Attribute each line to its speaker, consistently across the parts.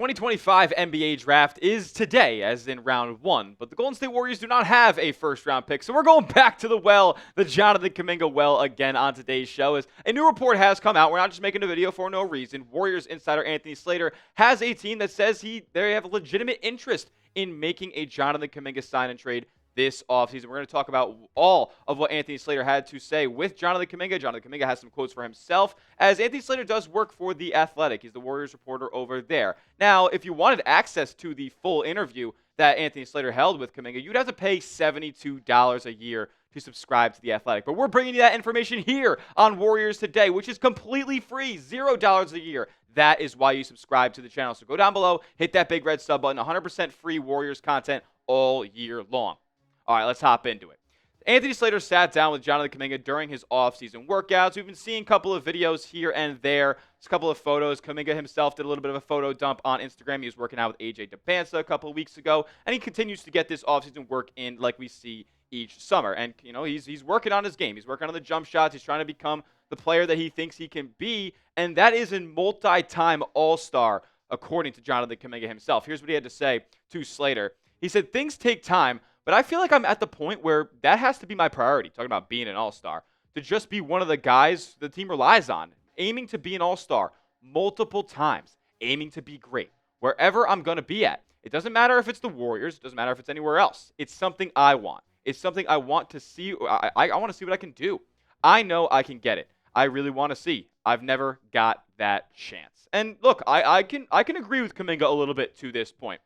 Speaker 1: 2025 NBA draft is today, as in round one, but the Golden State Warriors do not have a first-round pick, so we're going back to the well, the Jonathan Kuminga well again on today's show. As a new report has come out, we're not just making a video for no reason. Warriors insider Anthony Slater has a team that says they have a legitimate interest in making a Jonathan Kuminga sign and trade this offseason. We're going to talk about all of what Anthony Slater had to say with Jonathan Kuminga. Jonathan Kuminga has some quotes for himself, as Anthony Slater does work for The Athletic. He's the Warriors reporter over there. Now, if you wanted access to the full interview that Anthony Slater held with Kuminga, you'd have to pay $72 a year to subscribe to The Athletic. But we're bringing you that information here on Warriors Today, which is completely free, $0 a year. That is why you subscribe to the channel. So go down below, hit that big red sub button, 100% free Warriors content all year long. All right, let's hop into it. Anthony Slater sat down with Jonathan Kuminga during his offseason workouts. We've been seeing a couple of videos here and there. There's a couple of photos. Kuminga himself did a little bit of a photo dump on Instagram. He was working out with AJ DeBansa a couple of weeks ago, and he continues to get this offseason work in like we see each summer. And, you know, he's working on his game. He's working on the jump shots. He's trying to become the player that he thinks he can be, and that is a multi-time all-star, according to Jonathan Kuminga himself. Here's what he had to say to Slater. He said, "Things take time, but I feel like I'm at the point where that has to be my priority," talking about being an all-star, "to just be one of the guys the team relies on, aiming to be an all-star multiple times, aiming to be great, wherever I'm going to be at. It doesn't matter if it's the Warriors. It doesn't matter if it's anywhere else. It's something I want. It's something I want to see. I want to see what I can do. I know I can get it. I really want to see. I've never got that chance." And look, I can agree with Kuminga a little bit to this point.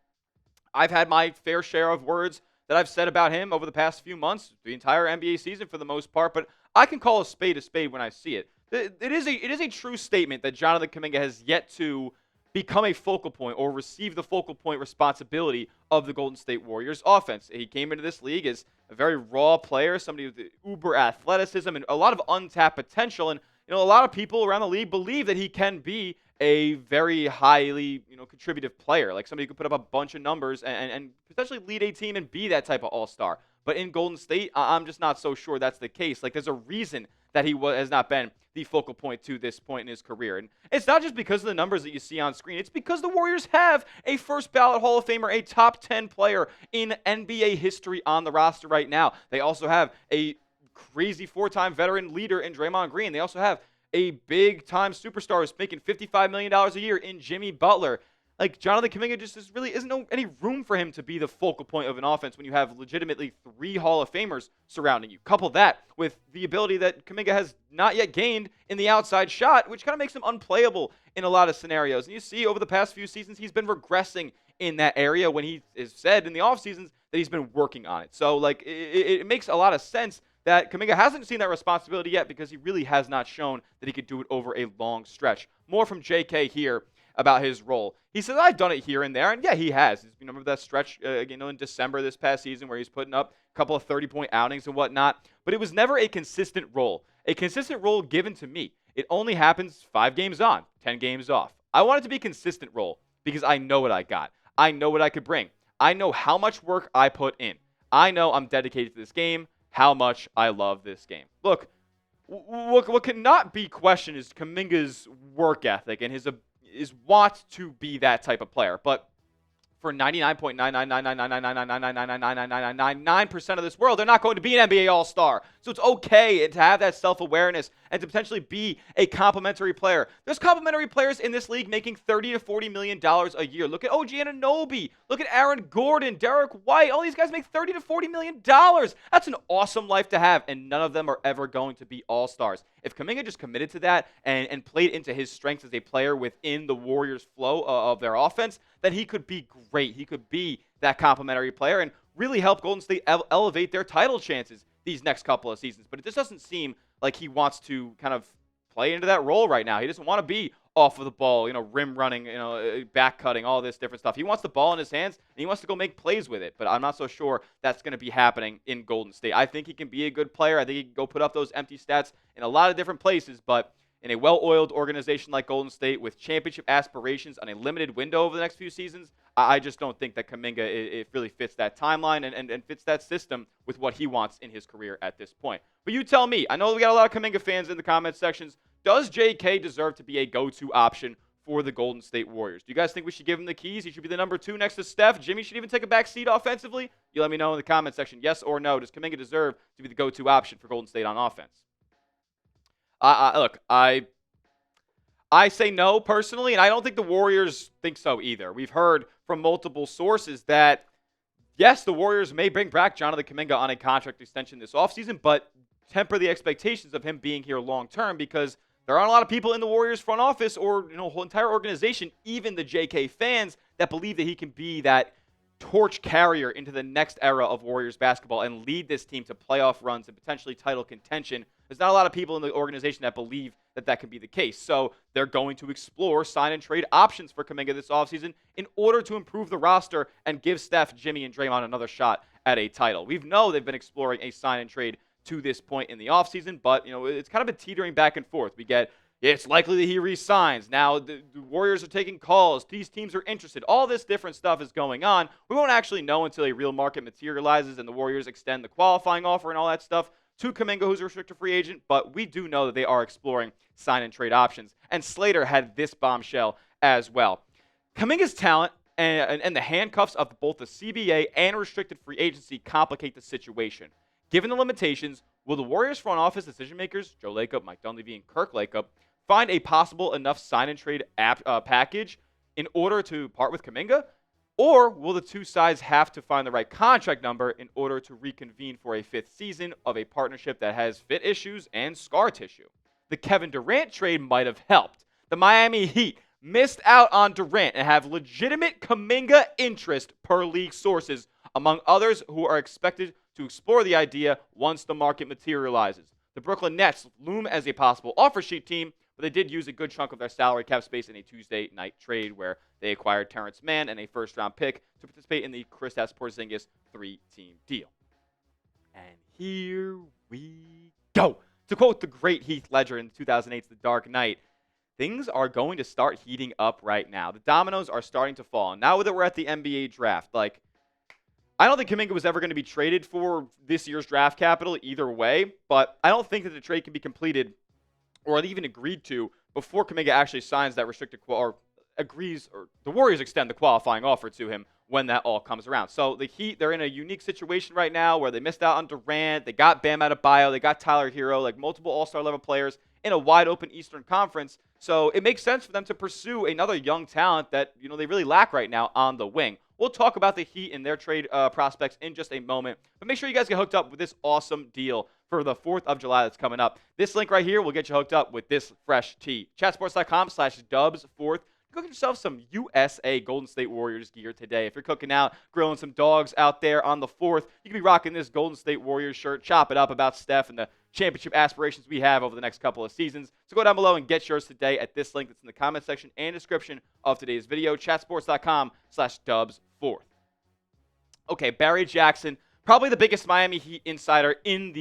Speaker 1: I've had my fair share of words that I've said about him over the past few months, the entire NBA season for the most part, but I can call a spade when I see it. It is a true statement that Jonathan Kuminga has yet to become a focal point or receive the focal point responsibility of the Golden State Warriors offense. He came into this league as a very raw player, somebody with uber athleticism and a lot of untapped potential, and a lot of people around the league believe that he can be a very highly, contributive player, like somebody who could put up a bunch of numbers and potentially lead a team and be that type of all-star. But in Golden State, I'm just not so sure that's the case. Like, there's a reason that he has not been the focal point to this point in his career. And it's not just because of the numbers that you see on screen. It's because the Warriors have a first-ballot Hall of Famer, a top 10 player in NBA history on the roster right now. They also have a crazy four-time veteran leader in Draymond Green. They also have a big-time superstar who's making $55 million a year in Jimmy Butler. Like, Jonathan Kuminga just really isn't any room for him to be the focal point of an offense when you have legitimately 3 Hall of Famers surrounding you. Couple that with the ability that Kuminga has not yet gained in the outside shot, which kind of makes him unplayable in a lot of scenarios. And you see over the past few seasons, he's been regressing in that area when he has said in the offseasons that he's been working on it. So, like, it makes a lot of sense that Kuminga hasn't seen that responsibility yet because he really has not shown that he could do it over a long stretch. More from JK here about his role. He says, "I've done it here and there," and yeah, he has. Remember that stretch, in December this past season where he's putting up a couple of 30-point outings and whatnot, but it was never a consistent role. A consistent role given to me. It only happens 5 games on, 10 games off. I want it to be a consistent role because I know what I got. I know what I could bring. I know how much work I put in. I know I'm dedicated to this game, how much I love this game. Look, what cannot be questioned is Kuminga's work ethic and his want to be that type of player. But for 99.9999999999999% of this world, they're not going to be an NBA All-Star. So it's okay to have that self-awareness and to potentially be a complimentary player. There's complimentary players in this league making $30 to $40 million a year. Look at OG Anunoby. Look at Aaron Gordon, Derek White. All these guys make $30 to $40 million. That's an awesome life to have, and none of them are ever going to be All-Stars. If Kuminga just committed to that and played into his strengths as a player within the Warriors' flow of their offense, then he could be great. He could be that complimentary player and really help Golden State elevate their title chances these next couple of seasons. But it just doesn't seem like he wants to kind of play into that role right now. He doesn't want to be off of the ball, rim running, back cutting, all this different stuff. He wants the ball in his hands, and he wants to go make plays with it. But I'm not so sure that's going to be happening in Golden State. I think he can be a good player. I think he can go put up those empty stats in a lot of different places, but in a well-oiled organization like Golden State with championship aspirations on a limited window over the next few seasons, I just don't think that Kuminga it really fits that timeline and fits that system with what he wants in his career at this point. But you tell me. I know we got a lot of Kuminga fans in the comment sections. Does JK deserve to be a go-to option for the Golden State Warriors. Do you guys think we should give him the keys? He should be the number 2 next to Steph. Jimmy should even take a back seat offensively? You let me know in the comment section, yes or no. Does Kuminga deserve to be the go-to option for Golden State on offense? Look, I say no personally, and I don't think the Warriors think so either. We've heard from multiple sources that, yes, the Warriors may bring back Jonathan Kuminga on a contract extension this offseason, but temper the expectations of him being here long-term, because there aren't a lot of people in the Warriors front office or whole entire organization, even the JK fans, that believe that he can be that torch carrier into the next era of Warriors basketball and lead this team to playoff runs and potentially title contention. There's not a lot of people in the organization that believe that that can be the case. So they're going to explore sign and trade options for Kuminga this offseason in order to improve the roster and give Steph, Jimmy, and Draymond another shot at a title. We know they've been exploring a sign and trade to this point in the offseason, but it's kind of been teetering back and forth. We get, it's likely that he re-signs. Now the Warriors are taking calls. These teams are interested. All this different stuff is going on. We won't actually know until a real market materializes and the Warriors extend the qualifying offer and all that stuff to Kuminga, who's a restricted free agent, but we do know that they are exploring sign and trade options. And Slater had this bombshell as well. Kuminga's talent and the handcuffs of both the CBA and restricted free agency complicate the situation. Given the limitations, will the Warriors front office decision makers, Joe Lacob, Mike Dunleavy, and Kirk Lacob, find a possible enough sign and trade package in order to part with Kuminga? Or will the two sides have to find the right contract number in order to reconvene for a 5th season of a partnership that has fit issues and scar tissue? The Kevin Durant trade might have helped. The Miami Heat missed out on Durant and have legitimate Kuminga interest per league sources, among others who are expected to explore the idea once the market materializes. The Brooklyn Nets loom as a possible offer sheet team, but they did use a good chunk of their salary cap space in a Tuesday night trade where they acquired Terrence Mann and a first-round pick to participate in the Kristaps Porzingis 3-team deal. And here we go. To quote the great Heath Ledger in 2008's The Dark Knight, things are going to start heating up right now. The dominoes are starting to fall. And now that we're at the NBA draft, I don't think Kuminga was ever going to be traded for this year's draft capital either way, but I don't think that the trade can be completed or even agreed to before Kuminga actually signs that restricted or agrees, or the Warriors extend the qualifying offer to him when that all comes around. So the Heat, they're in a unique situation right now where they missed out on Durant, they got Bam Adebayo, they got Tyler Hero, multiple all-star level players in a wide open Eastern Conference. So it makes sense for them to pursue another young talent that they really lack right now on the wing. We'll talk about the Heat and their trade prospects in just a moment. But make sure you guys get hooked up with this awesome deal for the 4th of July that's coming up. This link right here will get you hooked up with this fresh tee. Chatsports.com/Dubs4th. Go get yourself some USA Golden State Warriors gear today. If you're cooking out, grilling some dogs out there on the 4th, you can be rocking this Golden State Warriors shirt. Chop it up about Steph and the championship aspirations we have over the next couple of seasons. So go down below and get yours today at this link that's in the comment section and description of today's video. Chatsports.com/Dubs4th. Okay, Barry Jackson, probably the biggest Miami Heat insider on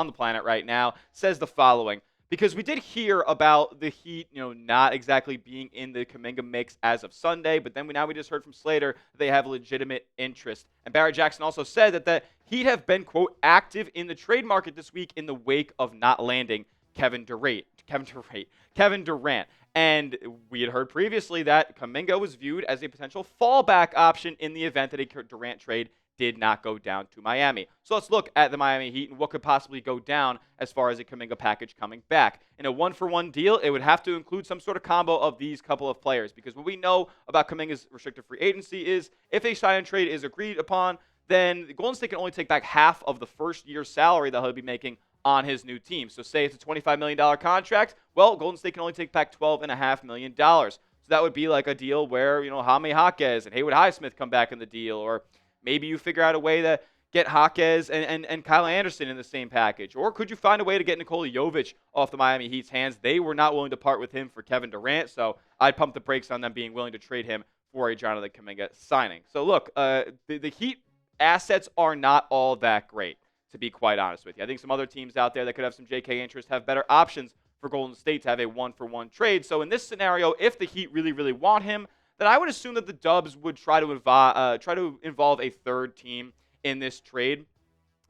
Speaker 1: the planet right now, says the following. Because we did hear about the Heat, not exactly being in the Kuminga mix as of Sunday, but then we just heard from Slater that they have legitimate interest. And Barry Jackson also said that the Heat have been, quote, active in the trade market this week in the wake of not landing Kevin Durant. And we had heard previously that Kuminga was viewed as a potential fallback option in the event that a Durant trade did not go down to Miami. So let's look at the Miami Heat and what could possibly go down as far as a Kuminga package coming back. In a 1-for-1 deal, it would have to include some sort of combo of these couple of players, because what we know about Kuminga's restricted free agency is if a sign and trade is agreed upon, then Golden State can only take back half of the first year's salary that he'll be making on his new team. So say it's a $25 million contract, well, Golden State can only take back $12.5 million. So that would be like a deal where, Jaime Jaquez and Haywood Highsmith come back in the deal, or maybe you figure out a way to get Jaquez and Kyle Anderson in the same package. Or could you find a way to get Nikola Jovic off the Miami Heat's hands? They were not willing to part with him for Kevin Durant, so I'd pump the brakes on them being willing to trade him for a Jonathan Kuminga signing. So look, the Heat assets are not all that great, to be quite honest with you. I think some other teams out there that could have some JK interest have better options for Golden State to have a 1-for-1 trade. So in this scenario, if the Heat really, really want him, then I would assume that the Dubs would try to involve a third team in this trade.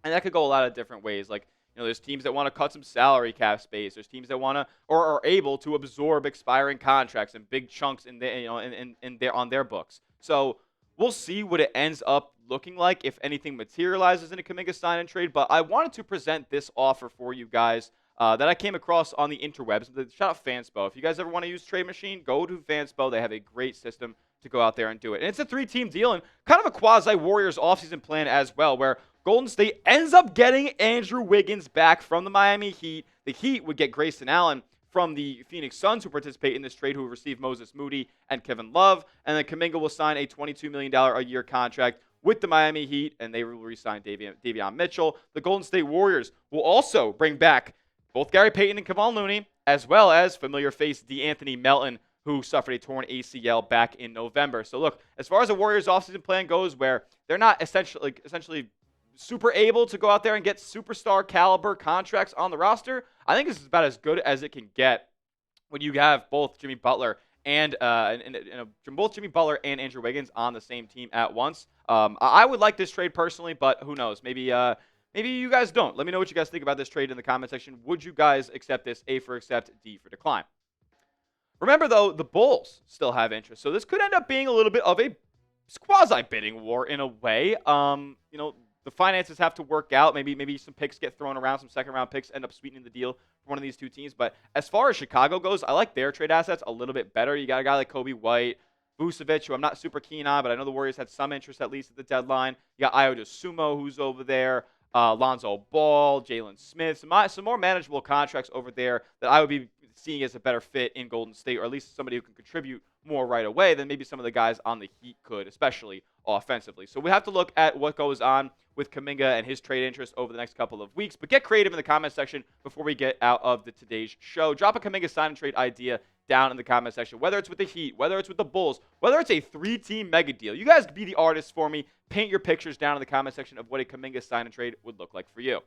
Speaker 1: And that could go a lot of different ways. There's teams that want to cut some salary cap space. There's teams that want to or are able to absorb expiring contracts and big chunks in the, in their on their books. So we'll see what it ends up looking like if anything materializes in a Kuminga sign and trade. But I wanted to present this offer for you guys that I came across on the interwebs. Shout out Fanspo. If you guys ever want to use Trade Machine, go to Fanspo. They have a great system to go out there and do it. And it's a 3-team deal and kind of a quasi-Warriors offseason plan as well, where Golden State ends up getting Andrew Wiggins back from the Miami Heat. The Heat would get Grayson Allen from the Phoenix Suns, who participate in this trade, who receive Moses Moody and Kevin Love. And then Kuminga will sign a $22 million a year contract with the Miami Heat, and they will re-sign Davion Mitchell. The Golden State Warriors will also bring back both Gary Payton and Kevon Looney, as well as familiar face DeAnthony Melton, who suffered a torn ACL back in November. So look, as far as the Warriors offseason plan goes, where they're not essentially super able to go out there and get superstar caliber contracts on the roster, I think this is about as good as it can get when you have both Jimmy Butler and both Jimmy Butler and Andrew Wiggins on the same team at once. I would like this trade personally, but who knows? Maybe you guys don't. Let me know what you guys think about this trade in the comment section. Would you guys accept this? A for accept, D for decline. Remember, though, the Bulls still have interest, so this could end up being a little bit of a quasi-bidding war in a way. The finances have to work out. Maybe some picks get thrown around, some second-round picks end up sweetening the deal for one of these two teams. But as far as Chicago goes, I like their trade assets a little bit better. You got a guy like Kobe White, Vucevic, who I'm not super keen on, but I know the Warriors had some interest at least at the deadline. You got Ayo Dosunmu, who's over there. Lonzo Ball, Jalen Smith, some more manageable contracts over there that I would be seeing as a better fit in Golden State, or at least somebody who can contribute more right away than maybe some of the guys on the Heat could, especially offensively. So we have to look at what goes on with Kuminga and his trade interest over the next couple of weeks. But get creative in the comment section before we get out of today's show. Drop a Kuminga sign and trade idea down in the comment section, whether it's with the Heat, whether it's with the Bulls, whether it's a 3-team mega deal. You guys be the artists for me. Paint your pictures down in the comment section of what a Kuminga sign and trade would look like for you.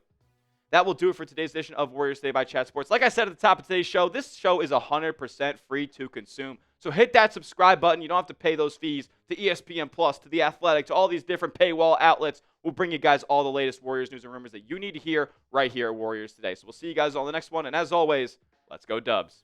Speaker 1: That will do it for today's edition of Warriors Today by Chat Sports. Like I said at the top of today's show, this show is 100% free to consume. So hit that subscribe button. You don't have to pay those fees to ESPN Plus, to The Athletic, to all these different paywall outlets. We'll bring you guys all the latest Warriors news and rumors that you need to hear right here at Warriors Today. So we'll see you guys on the next one. And as always, let's go Dubs.